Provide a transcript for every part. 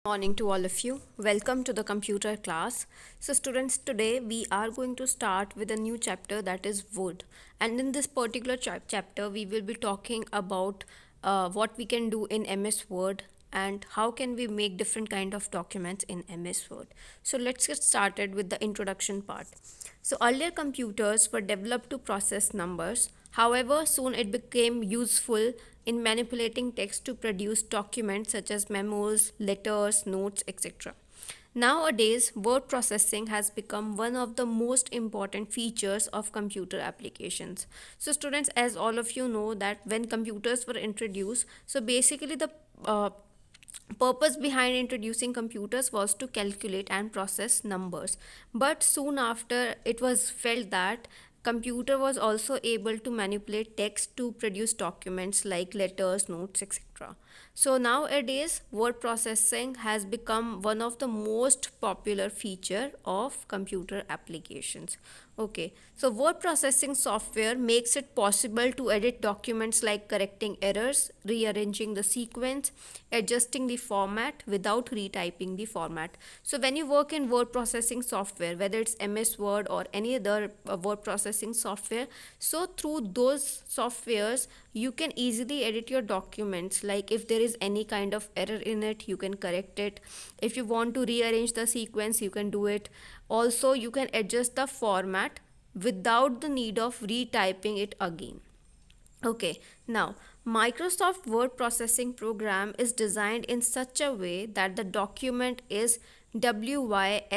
Morning to all of you. Welcome to the computer class. So, students, today we are going to start with a new chapter that is Word. And in this particular chapter, we will be talking about what we can do in MS Word and how can we make different kind of documents in MS Word. So, let's get started with the introduction part. So, earlier computers were developed to process numbers. However, soon it became useful in manipulating text to produce documents such as memos, letters, notes, etc. Nowadays, word processing has become one of the most important features of computer applications. So, students, as all of you know, that when computers were introduced, so basically the purpose behind introducing computers was to calculate and process numbers, but soon after it was felt that computer was also able to manipulate text to produce documents like letters, notes, etc. So nowadays word processing has become one of the most popular feature of computer applications. Okay, so word processing software makes it possible to edit documents like correcting errors, rearranging the sequence, adjusting the format without retyping the format. So when you work in word processing software, whether it's MS Word or any other word processing software, so through those softwares you can easily edit your documents. Like if there is any kind of error in it, you can correct it. If you want to rearrange the sequence, you can do it. Also, you can adjust the format without the need of retyping it again. Okay, now Microsoft Word processing program is designed in such a way that the document is WYSIWYG,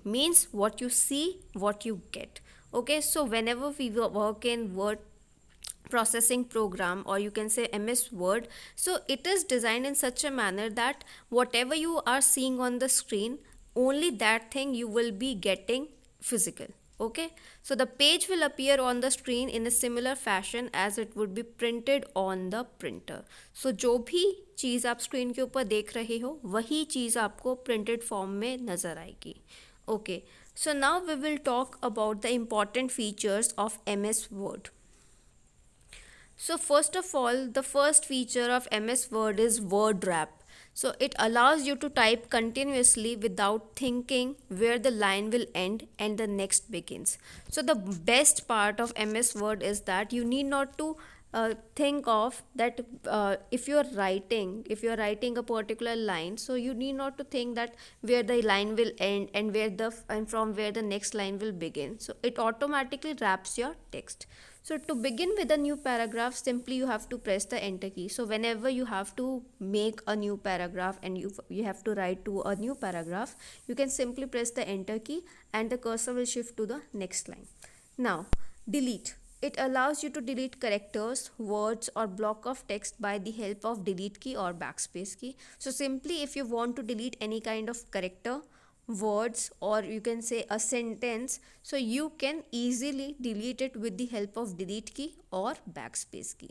means what you see, what you get. Okay, so whenever we work in Word processing program, or you can say MS Word, so it is designed in such a manner that whatever you are seeing on the screen, only that thing you will be getting physical. Okay, so the page will appear on the screen in a similar fashion as it would be printed on the printer. So जो भी चीज़ आप screen के ऊपर देख रहे हो वही चीज़ आपको प्रिंटेड फॉर्म में नज़र आएगी. Okay, so now we will talk about the important features of MS Word. So first of all, the first feature of MS Word is word wrap. So it allows you to type continuously without thinking where the line will end and the next begins. So the best part of MS Word is that you need not to think of that if you're writing a particular line, so you need not to think that where the line will end and from where the next line will begin. So it automatically wraps your text. So to begin with a new paragraph, simply you have to press the enter key. So whenever you have to make a new paragraph and you have to write to a new paragraph, you can simply press the enter key and the cursor will shift to the next line. Now, delete. It allows you to delete characters, words or block of text by the help of delete key or backspace key. So simply if you want to delete any kind of character, words or you can say a sentence, so you can easily delete it with the help of delete key or backspace key.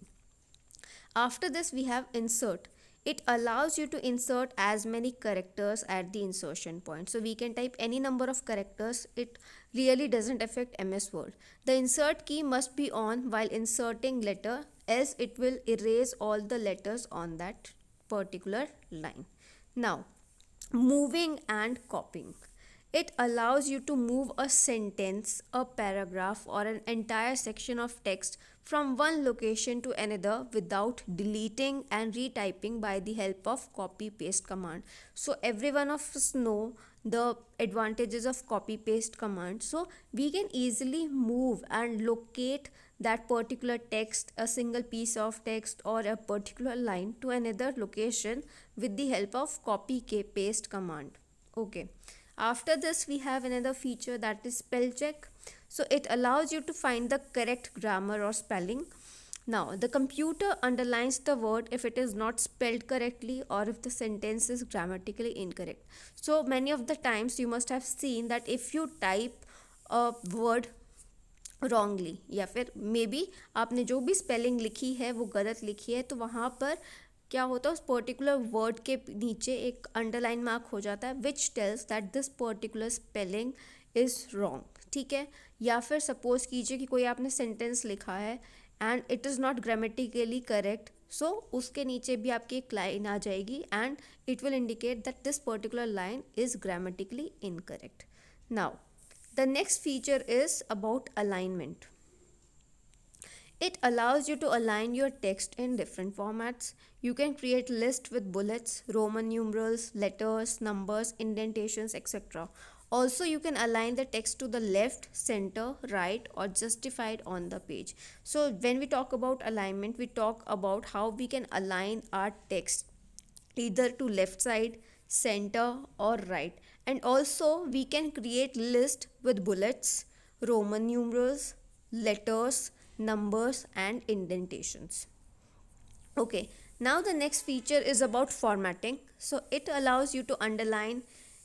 After this we have insert. It allows you to insert as many characters at the insertion point. So we can type any number of characters. It really doesn't affect MS Word. The insert key must be on while inserting letter, else it will erase all the letters on that particular line. Now, moving and copying. It allows you to move a sentence, a paragraph, or an entire section of text from one location to another without deleting and retyping by the help of copy paste command. So every one of us know the advantages of copy paste command. So we can easily move and locate that particular text, a single piece of text or a particular line, to another location with the help of copy paste command. Okay, after this we have another feature, that is spell check. So it allows you to find the correct grammar or spelling. Now the computer underlines the word if it is not spelled correctly or if the sentence is grammatically incorrect. So many of the times you must have seen that if you type a word wrongly या फिर may be आपने जो भी spelling लिखी है वो गलत लिखी है, तो वहाँ पर क्या होता है, उस पर्टिकुलर वर्ड के नीचे एक अंडरलाइन मार्क हो जाता है which tells that this particular spelling is wrong. ठीक है, या फिर सपोज कीजिए कि कोई आपने सेंटेंस लिखा है and it is not grammatically correct, so उसके नीचे भी आपकी एक लाइन आ जाएगी and it will indicate that this particular line is grammatically incorrect. Now the next feature is about alignment. It allows you to align your text in different formats. You can create lists with bullets, Roman numerals, letters, numbers, indentations, etc. Also, you can align the text to the left, center, right, or justified on the page. So, when we talk about alignment, we talk about how we can align our text either to left side, center, or right. And also, we can create list with bullets, Roman numerals, letters, numbers, and indentations. Okay, now the next feature is about formatting. So it allows you to underline,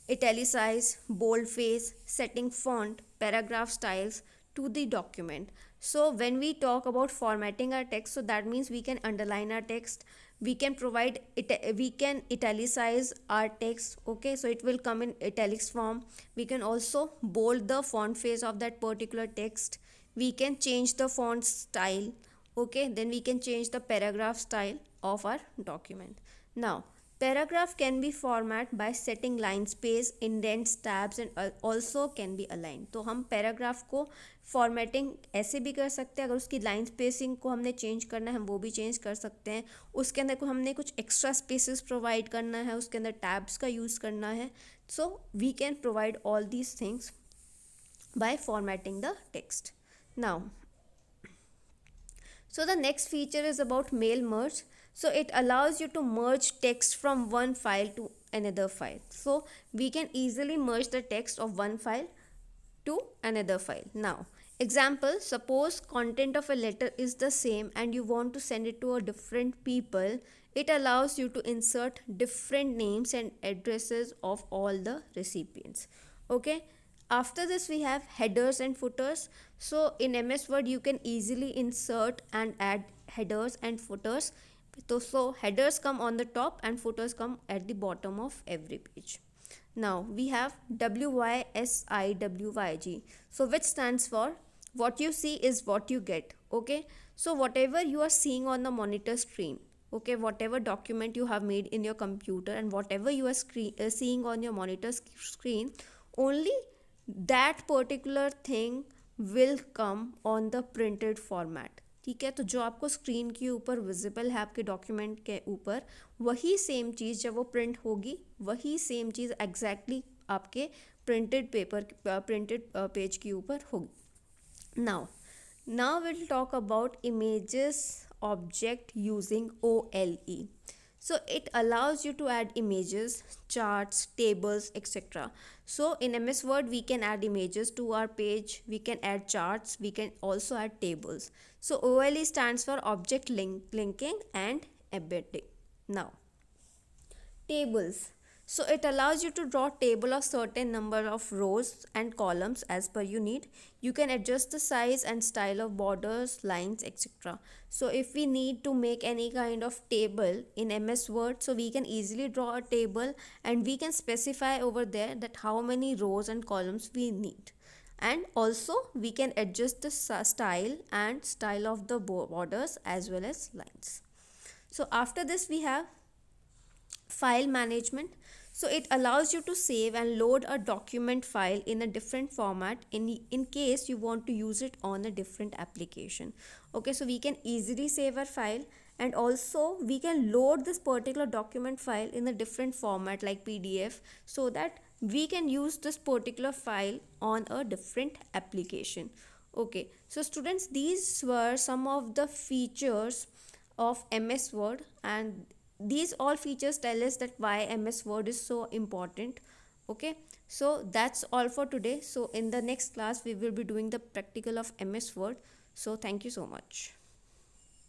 italicize, boldface, setting font, paragraph styles to the document. So when we talk about formatting our text, so that means we can underline our text, we can provide it, we can italicize our text. Okay, so it will come in italics form. We can also bold the font face of that particular text. We can change the font style. Okay, then we can change the paragraph style of our document. Now paragraph can be formatted by setting line space, indents, tabs, and also can be aligned. तो हम paragraph को formatting ऐसे भी कर सकते हैं. अगर उसकी line spacing को हमने change करना है हम वो भी change कर सकते हैं. उसके अंदर को हमने कुछ extra spaces provide करना है, उसके अंदर tabs का use करना है. So we can provide all these things by formatting the text. Now so the next feature is about mail merge. So it allows you to merge text from one file to another file. So we can easily merge the text of one file to another file. Now example, suppose content of a letter is the same and you want to send it to a different people. It allows you to insert different names and addresses of all the recipients. Okay, after this we have headers and footers. So in MS Word you can easily insert and add headers and footers. So headers come on the top and footers come at the bottom of every page. Now we have WYSIWYG, so which stands for what you see is what you get. Okay, so whatever you are seeing on the monitor screen, okay, whatever document you have made in your computer and whatever you are seeing on your monitor screen, only that particular thing will come on the printed format. ठीक है, तो जो आपको screen के ऊपर visible है आपके document के ऊपर, वही सेम चीज़ जब वो प्रिंट होगी, वही सेम चीज़ एग्जैक्टली आपके प्रिंटेड पेज के ऊपर होगी. Now we'll talk about images object using OLE. So it allows you to add images, charts, tables, etc. So in MS Word we can add images to our page, we can add charts, we can also add tables. So OLE stands for object linking and embedding. Now tables. So it allows you to draw table of certain number of rows and columns as per you need. You can adjust the size and style of borders, lines, etc. So if we need to make any kind of table in MS Word, so we can easily draw a table and we can specify over there that how many rows and columns we need. And also we can adjust the style of the borders as well as lines. So after this we have file management. So it allows you to save and load a document file in a different format in case you want to use it on a different application. Okay, so we can easily save our file and also we can load this particular document file in a different format like PDF, so that we can use this particular file on a different application. Okay, so students, these were some of the features of MS Word, and these all features tell us that why MS Word is so important. Okay, so that's all for today. So in the next class we will be doing the practical of MS Word. So thank you so much.